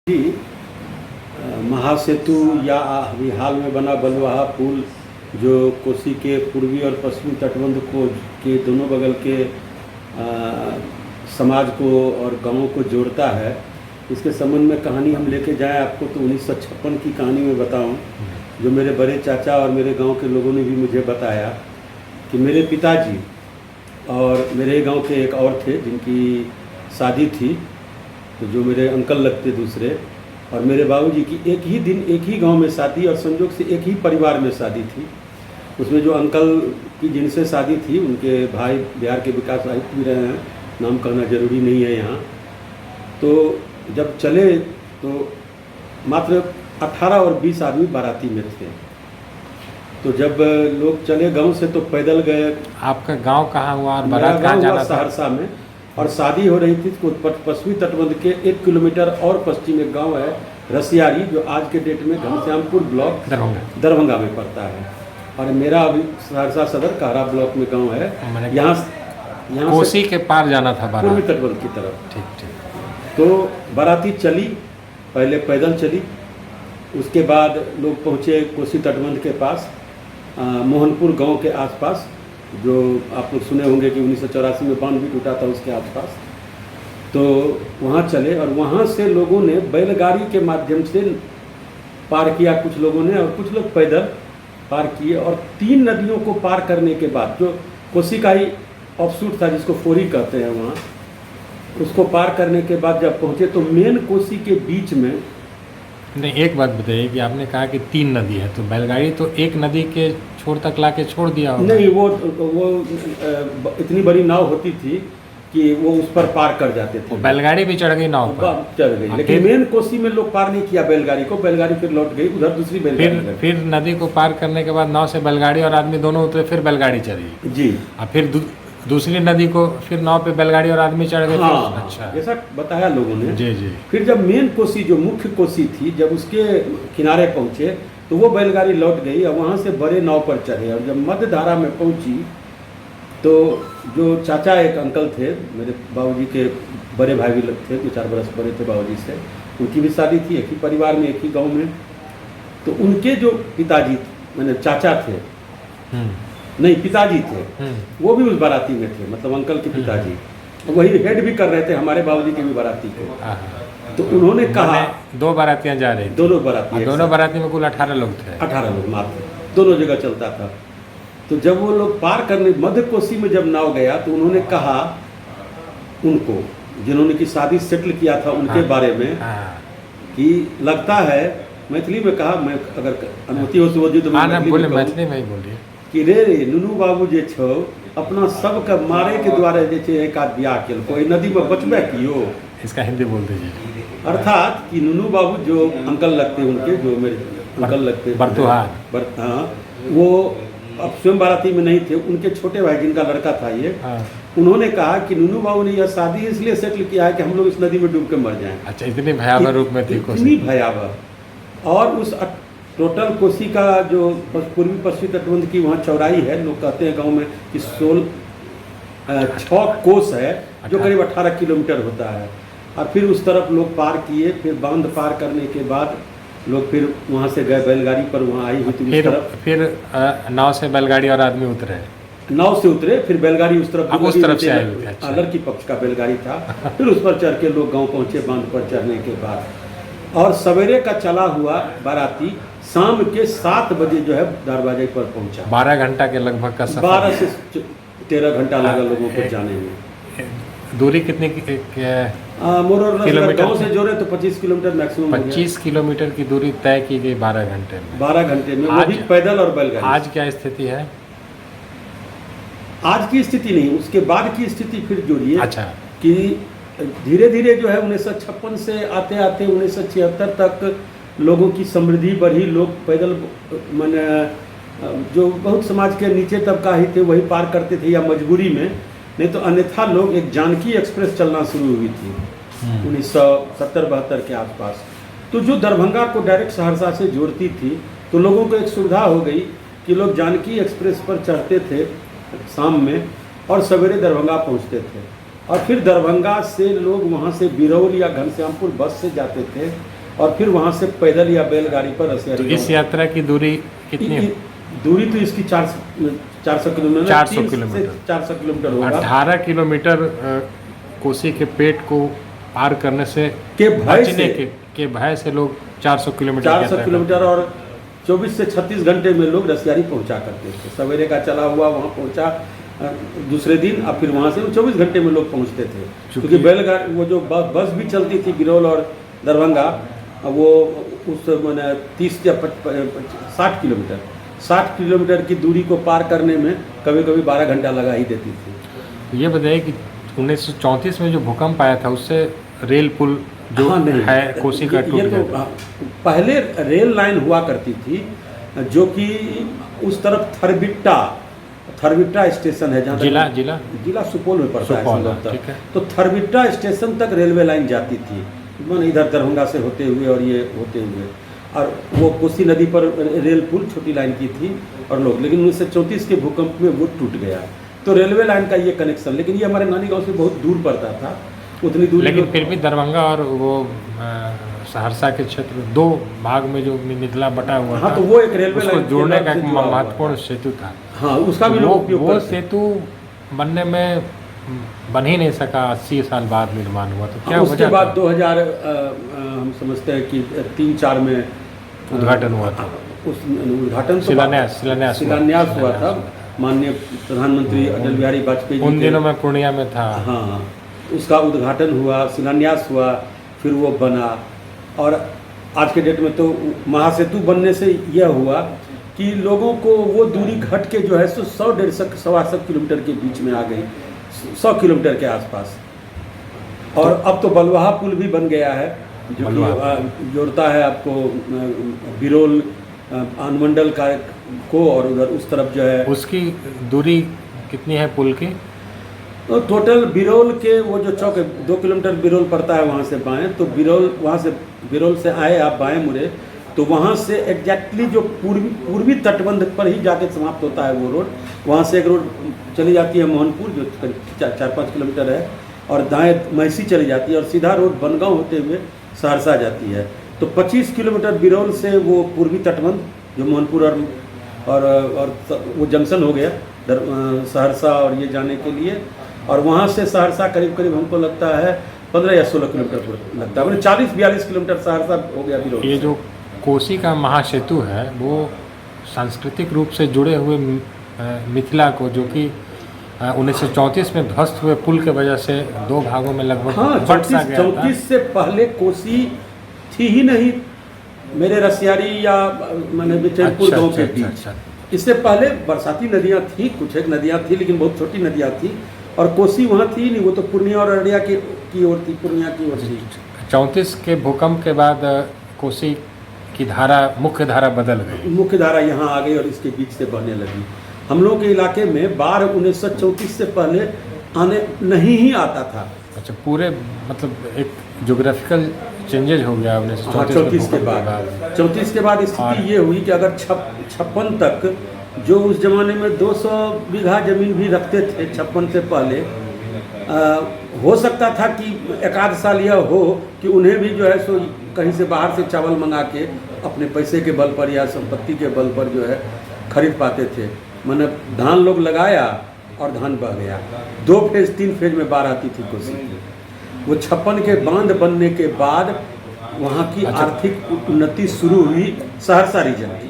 जी। महासेतु या अभी हाल में बना बलवाहा पुल जो कोसी के पूर्वी और पश्चिमी तटबंध को के दोनों बगल के समाज को और गांवों को जोड़ता है। इसके संबंध में कहानी हम लेके जाएं आपको तो 1956 की कहानी में बताऊं, जो मेरे बड़े चाचा और मेरे गांव के लोगों ने भी मुझे बताया कि मेरे पिताजी और मेरे गांव के एक और थे जिनकी शादी थी, तो जो मेरे अंकल लगते दूसरे, और मेरे बाबूजी की एक ही दिन एक ही गांव में शादी और संयोग से एक ही परिवार में शादी थी। उसमें जो अंकल की जिनसे शादी थी उनके भाई बिहार के विकास आयुक्त भी रहे हैं, नाम करना जरूरी नहीं है यहाँ। तो जब चले तो मात्र 18 और 20 आदमी बाराती में थे। तो जब लोग चले गांव से तो पैदल गए। आपका गांव कहाँ हुआ और मेरा बारात कहाँ गांव जाना हुआ था? सहरसा में, और शादी हो रही थी तो पश्चिमी तटबंध के 1 किलोमीटर और पश्चिम एक गांव है रसियारी, जो आज के डेट में घनश्यामपुर ब्लॉक दरभंगा में पड़ता है। और मेरा अभी सहरसा सदर कारा ब्लॉक में गांव है। यहाँ कोसी के पार जाना था बारात, पूर्वी तटबंध की तरफ। ठीक ठीक। तो बाराती चली, पहले पैदल चली, उसके बाद लोग पहुँचे कोसी तटबंध के पास, मोहनपुर गांव के आसपास, जो आप लोग सुने होंगे कि 1984 में बांध भी टूटा था उसके आसपास। तो वहाँ चले और वहाँ से लोगों ने बैलगाड़ी के माध्यम से पार किया, कुछ लोगों ने, और कुछ लोग पैदल पार किए। और 3 नदियों को पार करने के बाद, जो कोसी का ही ऑफशूट था जिसको फोरी कहते हैं वहाँ, उसको पार करने के बाद जब पहुँचे तो मेन कोसी के बीच में। नहीं, एक बात बताइए कि आपने कहा कि 3 नदी है, तो बैलगाड़ी तो एक नदी के छोर तक ला के छोड़ दिया होगा? नहीं, वो इतनी बड़ी नाव होती थी कि वो उस पर पार कर जाते थे। बैलगाड़ी भी चढ़ गई नाव पर? चढ़ गई, लेकिन मेन कोसी में लोग पार नहीं किया बैलगाड़ी को। बैलगाड़ी फिर लौट गई उधर, दूसरी बैलगाड़ी। फिर नदी को पार करने के बाद नाव से बैलगाड़ी और आदमी दोनों उतरे, फिर बैलगाड़ी चली जी। और फिर दूसरी नदी को फिर नाव पे बैलगाड़ी और आदमी चढ़ गए? हाँ, अच्छा, ऐसा बताया लोगों ने। जी जी। फिर जब मेन कोसी, जो मुख्य कोसी थी, जब उसके किनारे पहुंचे तो वो बैलगाड़ी लौट गई और वहाँ से बड़े नाव पर चढ़े। और जब मध्य धारा में पहुंची तो जो चाचा एक अंकल थे, मेरे बाबूजी के बड़े भाई भी थे, 2-4 बरस बड़े थे बाबूजी से, उनकी भी शादी थी एक ही परिवार में, एक ही गाँव में। तो उनके जो पिताजी, मैंने चाचा थे, नहीं पिताजी थे, वो भी उस बाराती में थे, मतलब अंकल के पिताजी वही हेड भी कर रहे थे हमारे बाबूजी की भी बाराती को। तो उन्होंने कहा, 2 बारातियां जा रही थी? दोनों बाराती, दोनों बाराती में कुल 18 लोग थे? 18 लोग मात्र, दोनों जगह चलता था। तो जब वो लोग पार करने मध्य कोसी में जब नाव गया तो उन्होंने कहा उनको, जिन्होंने की शादी सेटल किया था, उनके बारे में कि लगता है, मैथिली में कहा, मैं अगर अनुमति हो तो मैथिली में ही बोलिए, कि रे नुनू बाबू जे छो अपना सबके मारे के द्वारे जे छे एक आध ब्याह केल, कोई नदी में बचबे कियो। इसका हिंदी बोल दीजिए। अर्थात कि नुनू बाबू जो अंकल लगते उनके, जो मेरे अंकल लगते बरतुहार, हाँ, वो अब स्वयं बाराती में नहीं थे, उनके छोटे भाई जिनका लड़का था ये, उन्होंने कहा कि नुनू बाबू ने यह शादी इसलिए सेटल किया है कि हम लोग इस नदी में डूब के मर जाएं। अच्छा, इतनी भयावह रूप में थी कोसी? इतनी भयावह। और उस टोटल कोसी का जो पूर्वी पश्चिमी तटबंध की वहाँ चौड़ाई है, लोग कहते हैं गांव में कि 6 कोस है, जो करीब 18 किलोमीटर होता है। और फिर उस तरफ लोग पार किए, फिर बांध पार करने के बाद लोग फिर वहाँ से गए बैलगाड़ी पर, वहाँ आई हुई थी उस तरफ। फिर नाव से बैलगाड़ी और आदमी उतरे? नाव से उतरे, फिर बैलगाड़ी उस तरफ, उस तरफ से आई हुई थी। अच्छा। लड़की पक्ष का बैलगाड़ी था। फिर उस पर चढ़ के लोग गाँव पहुँचे बांध पर चढ़ने के बाद। और सवेरे का चला हुआ बाराती शाम के 7 बजे जो है दरवाजे पर पहुंचा। 12 घंटा के लगभग का सफर? 12 से 13 घंटा लगा लोगों को जाने में। दूरी कितनी किलोमीटर? गाँव से जोड़े तो 25 किलोमीटर मैक्सिमम। 25 किलोमीटर की दूरी तय की गई 12 घंटे में? 12 घंटे में, वो भी पैदल और बैलगाड़ी। आज क्या स्थिति है? आज की स्थिति नहीं, उसके बाद की स्थिति फिर जोड़िए। अच्छा। कि धीरे धीरे जो है 1956 से आते आते 1976 तक लोगों की समृद्धि बढ़ी। लोग पैदल, मैंने जो बहुत समाज के नीचे तबका ही थे वही पार करते थे, या मजबूरी में, नहीं तो अन्यथा लोग, एक जानकी एक्सप्रेस चलना शुरू हुई थी 1970-72 के आसपास, तो जो दरभंगा को डायरेक्ट सहरसा से जोड़ती थी। तो लोगों को एक सुविधा हो गई कि लोग जानकी एक्सप्रेस पर चढ़ते थे शाम में और सवेरे दरभंगा पहुंचते थे। और फिर दरभंगा से लोग वहाँ से बिरौल या घनश्यामपुर बस से जाते थे और फिर वहाँ से पैदल या बैलगाड़ी पर तो रसियारी इस यात्रा की दूरी कितनी है? दूरी तो इसकी 400 किलोमीटर, 400 किलोमीटर। 400 किलोमीटर होगा। 18 किलोमीटर कोसी के पेट को पार करने से के भय से के भय से लोग 400 किलोमीटर 400 किलोमीटर और 24 से 36 घंटे में लोग रसियारी पहुंचा करते थे। सवेरे का चला हुआ वहाँ पहुंचा दूसरे दिन, अब फिर वहाँ से 24 घंटे में लोग पहुँचते थे, क्योंकि बैलगाड़ी वो जो बस भी चलती थी बिरौल और दरभंगा, वो उस मैंने 30 या 60 किलोमीटर की दूरी को पार करने में कभी कभी 12 घंटा लगा ही देती थी। ये बताइए कि 1934 में जो भूकंप आया था उससे रेल पुल जो है कोसी का टूट गया। पहले रेल लाइन हुआ करती थी जो कि उस तरफ थरबिट्टा स्टेशन है, जहाँ जिला सुपौल में पड़ता है। तो थरबिट्टा स्टेशन तक रेलवे लाइन जाती थी, मैंने इधर दरभंगा से होते हुए और ये होते हुए, और वो कोसी नदी पर रेल पुल छोटी लाइन की थी और लोग, लेकिन 1934 के भूकंप में वो टूट गया। तो रेलवे लाइन का ये कनेक्शन, लेकिन ये हमारे नानी गांव से बहुत दूर पड़ता था, उतनी दूर। लेकिन फिर भी दरभंगा और वो सहरसा के क्षेत्र दो भाग में जो मिथिला बटा हुआ था, तो वो एक रेलवे लाइन जोड़ने का एक महत्वपूर्ण सेतु था। हाँ, उसका भी लोग उपयोग वो सेतु बनने में बन ही नहीं सका, 80 साल बाद निर्माण हुआ। तो क्या उसके बाद 2000 हम समझते हैं कि 3-4 में उद्घाटन हुआ था। उस उद्घाटन शिलान्यास हुआ था। माननीय प्रधानमंत्री अटल बिहारी वाजपेयी उन दिनों में पूर्णिया में था। हाँ, उसका उद्घाटन हुआ, शिलान्यास हुआ, फिर वो बना। और आज के डेट में तो महासेतु बनने से यह हुआ कि लोगों को वो दूरी घट के जो है 100-150 किलोमीटर के बीच में आ गई, 100 किलोमीटर के आसपास। और अब तो बलवाहा पुल भी बन गया है, जो कि जोड़ता है आपको बिरौल अनुमंडल का को, और उधर उस तरफ जो है। उसकी दूरी कितनी है पुल की? तो टोटल बिरौल के वो जो चौक है, 2 किलोमीटर बिरौल पड़ता है वहाँ से बाएं, तो बिरौल से आए आप बाएं मुड़े, तो वहाँ से एग्जैक्टली जो पूर्वी तटबंध पर ही जाके समाप्त होता है वो रोड। वहाँ से एक रोड चली जाती है मोहनपुर, जो 4-5 किलोमीटर है, और दाएं मैसी चली जाती है, और सीधा रोड बनगांव होते हुए सहरसा जाती है। तो 25 किलोमीटर बिरौल से वो पूर्वी तटबंध जो मोहनपुर और वो जंक्शन हो गया सहरसा और ये जाने के लिए, और वहाँ से सहरसा करीब हमको लगता है 15 या 16 किलोमीटर लगता है, 40-42 किलोमीटर सहरसा हो गया बिरौल। ये जो कोसी का महासेतु है वो सांस्कृतिक रूप से जुड़े हुए मिथिला को, जो कि 1934 में ध्वस्त हुए पुल के वजह से 2 भागों में लगभग बट सा गया था। 34 से पहले कोसी थी ही नहीं मेरे रसियारी या मैंने बिचनपुर गाँव के बीच। इससे पहले बरसाती नदियाँ थी, कुछ एक नदियाँ थी, लेकिन बहुत छोटी नदियाँ थी, और कोसी वहाँ थी नहीं, वो तो पूर्णिया और अररिया की ओर थी, पूर्णिया की ओर थी। 34 के भूकंप के बाद कोसी की धारा, मुख्य धारा बदल गई, मुख्य धारा यहाँ आ गई और इसके बीच से बहने लगी। हम लोग के इलाके में बाढ़ 1934 से पहले आने नहीं ही आता था। अच्छा, पूरे मतलब एक ज्योग्राफिकल चेंजेज हो गया 1934 के बाद। 34 के बाद स्थिति ये हुई कि अगर 56 तक जो उस जमाने में 200 बीघा जमीन भी रखते थे 56 से पहले, हो सकता था कि एक आध साल यह हो कि उन्हें भी जो है सो कहीं से बाहर से चावल मंगा के अपने पैसे के बल पर या संपत्ति के बल पर जो है खरीद पाते थे। मतलब धान लोग लगाया और धान बह गया। 2 फेज 3 फेज में बाढ़ आती थी कोसी की। वो 56 के बांध बनने के बाद वहाँ की आर्थिक उन्नति शुरू हुई सहरसा रीजन की,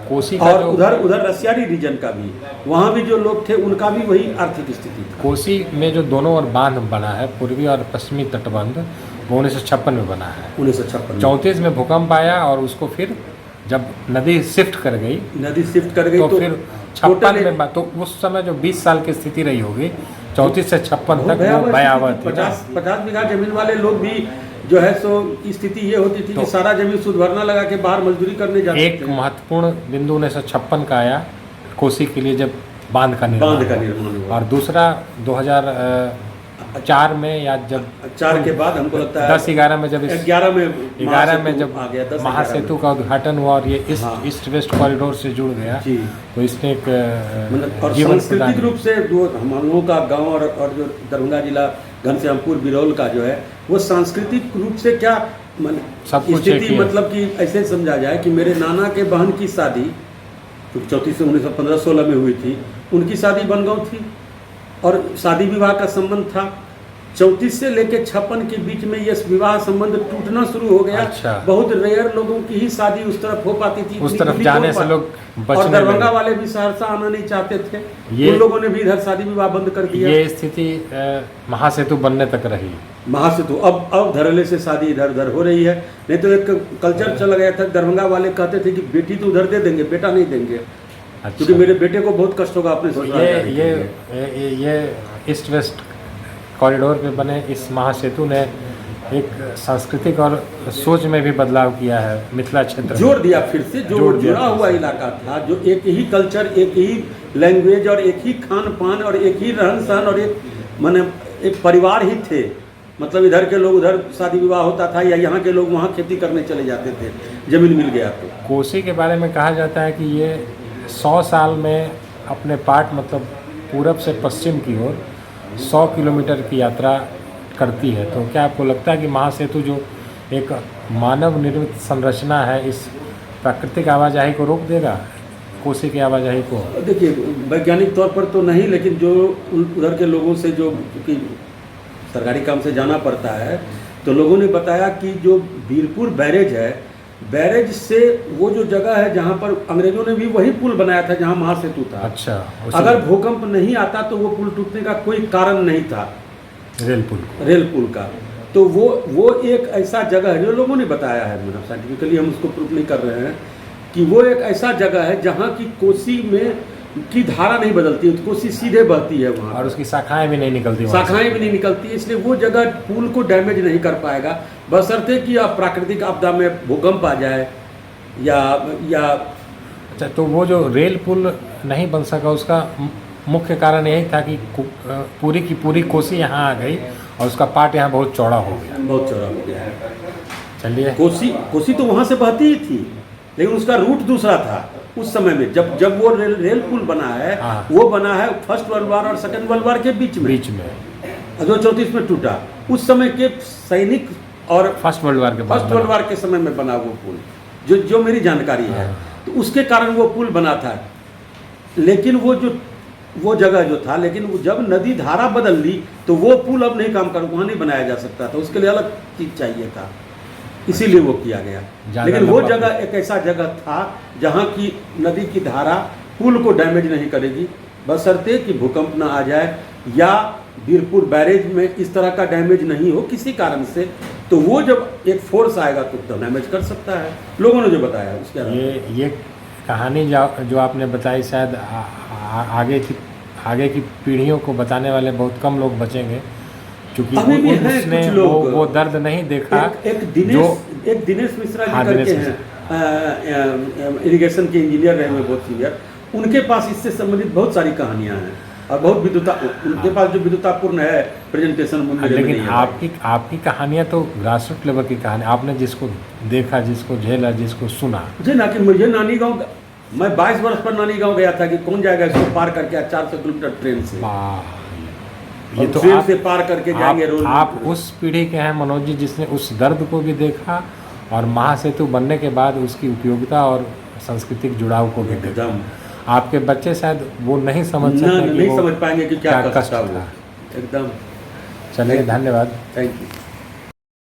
कोसी और उधर रसियारी रीजन का भी, वहाँ भी जो लोग थे उनका भी वही आर्थिक स्थिति था। कोसी में जो दोनों ओर बांध बना है, पूर्वी और पश्चिमी तटबंध, वो 1956 में बना है। 1956 34 में भूकंप आया और उसको फिर जब नदी शिफ्ट कर गई तो फिर 56 में, तो उस समय जो 20 साल की स्थिति रही होगी 34 से 56 तक वो भयावह थी। 50 बीघा जमीन वाले लोग भी जो है सो स्थिति ये होती थी कि सारा जमीन शुद्ध भरना लगा के बाहर मजदूरी करने जाते थे। एक महत्वपूर्ण बिंदु 1956 का आया कोसी के लिए, जब बांध का निर्माण हुआ, और दूसरा 2004 में या जब 4 के बाद हमको लगता है 10-11 में जब 11 में जब महासेतु का उद्घाटन हुआ और ये ईस्ट वेस्ट कॉरिडोर से जुड़ गया, तो इसने एक सांस्कृतिक रूप से जो हम लोगों का गांव और जो दरभंगा जिला घनश्यामपुर बिरौल का जो है वो सांस्कृतिक रूप से क्या सब कुछ एक स्थिति ही है। मतलब कि ऐसे समझा जाए कि मेरे नाना के बहन की शादी तो 34 से 1915-16 में हुई थी, उनकी शादी बनगांव थी और शादी विवाह का संबंध था। 34 से लेके 56 के बीच में ये विवाह संबंध टूटना शुरू हो गया। अच्छा। बहुत रेयर लोगों की ही शादी उस तरफ हो पाती थी, उस इतनी तरफ जल्दी जाने हो से पाती। लोग और बचने दरभंगा लगे। वाले भी सहरसा आना नहीं चाहते थे, ये- उन लोगों ने भी इधर शादी विवाह बंद कर दिया। ये स्थिति महासेतु बनने तक रही। महासेतु अब धड़ल्ले से शादी इधर उधर हो रही है। नहीं तो एक कल्चर चला गया था, दरभंगा वाले कहते थे कि बेटी तो उधर दे देंगे, बेटा नहीं देंगे, अच्छा। क्योंकि मेरे बेटे को बहुत कष्ट होगा अपने तो ससुराल जाने के लिए। ये ईस्ट वेस्ट कॉरिडोर पे बने इस महासेतु ने एक सांस्कृतिक और सोच में भी बदलाव किया है मिथिला क्षेत्र में। जोड़ दिया फिर से, जो जोड़ दिया जुड़ा फिर हुआ से। इलाका था, जो एक ही कल्चर, एक ही लैंग्वेज और एक ही खान पान और एक ही रहन सहन और एक माने एक परिवार ही थे। मतलब इधर के लोग उधर शादी विवाह होता था या यहाँ के लोग वहाँ खेती करने चले जाते थे, जमीन मिल गया तो। कोसी के बारे में कहा जाता है कि ये 100 साल में अपने पार्ट मतलब पूरब से पश्चिम की ओर 100 किलोमीटर की यात्रा करती है। तो क्या आपको लगता है कि महासेतु जो एक मानव निर्मित संरचना है, इस प्राकृतिक आवाजाही को रोक देगा, कोसी की आवाजाही को? देखिए, वैज्ञानिक तौर पर तो नहीं, लेकिन जो उधर के लोगों से जो कि सरकारी काम से जाना पड़ता है, तो लोगों ने बताया कि जो वीरपुर बैरेज है, बैरेज से वो जो जगह है जहाँ पर अंग्रेजों ने भी वही पुल बनाया था जहाँ महासेतु था। अच्छा। अगर भूकंप नहीं आता तो वो पुल टूटने का कोई कारण नहीं था, रेल पुल का। तो वो एक ऐसा जगह है, जो लोगों ने बताया है, मतलब साइंटिफिकली हम उसको प्रूफ नहीं कर रहे हैं, कि वो एक ऐसा जगह है जहाँ की कोसी में की धारा नहीं बदलती है, कोसी सीधे बहती है वहाँ, और उसकी शाखाएं भी नहीं निकलती वहाँ से। शाखाएं भी नहीं निकलती, इसलिए वो जगह पुल को डैमेज नहीं कर पाएगा, बशर्ते कि आप प्राकृतिक आपदा में भूकंप आ जाए या अच्छा, तो वो जो रेल पुल नहीं बन सका उसका मुख्य कारण यही था कि पूरी की पूरी कोसी यहाँ आ गई और उसका पार्ट यहाँ बहुत चौड़ा हो गया। बहुत चौड़ा हो गया है। चलिए, कोसी तो वहाँ से बहती ही थी, लेकिन उसका रूट दूसरा था उस समय में। जब वो रेल पुल बना है, हाँ। वो बना है फर्स्ट वर्ल्ड वार और सेकंड वर्ल्ड वार के बीच में, जो 34 में टूटा। उस समय के सैनिक और फर्स्ट वर्ल्ड वार के समय में बना वो पुल, जो मेरी जानकारी है। तो उसके कारण वो पुल बना था, लेकिन वो जगह जो था, लेकिन वो जब नदी धारा बदल ली तो वो पुल अब नहीं काम कर, वहाँ नहीं बनाया जा सकता था, उसके लिए अलग चीज चाहिए था, इसीलिए वो किया गया। लेकिन वो जगह एक ऐसा जगह था जहाँ की नदी की धारा पुल को डैमेज नहीं करेगी, बशर्ते कि भूकंप ना आ जाए या वीरपुर बैरेज में इस तरह का डैमेज नहीं हो किसी कारण से, तो वो जब एक फोर्स आएगा तो डैमेज कर सकता है, लोगों ने जो बताया उसके। ये कहानी जो आपने बताई, शायद आगे की पीढ़ियों को बताने वाले बहुत कम लोग बचेंगे, क्योंकि उसने वो दर्द नहीं देखा। एक दिनेश मिश्रा जी करके हैं, इरिगेशन के इंजीनियर रहे हुए, बहुत सीनियर, उनके पास इससे संबंधित बहुत सारी कहानियां हैं और बहुत उनके पास जो विद्वतापूर्ण है प्रेजेंटेशन। लेकिन आपकी कहानियां तो ग्रासरूट लेवल की कहानी, आपने जिसको देखा, जिसको झेला, जिसको सुना। मुझे नानी गाँव, मैं 22 वर्ष पर नानी गाँव गया था कि कौन जाएगा इसको पार करके 400 किलोमीटर ट्रेन से। ये तो ट्रेन से पार करके जाएंगे रोड। आप उस पीढ़ी के हैं मनोज जी, जिसने उस दर्द को भी देखा और महासेतु बनने के बाद उसकी उपयोगिता और सांस्कृतिक जुड़ाव को भी देखा। आपके बच्चे शायद वो नहीं समझ सकते, नहीं समझ पाएंगे कि क्या कष्ट था। एकदम। चलिए, धन्यवाद। Thank you.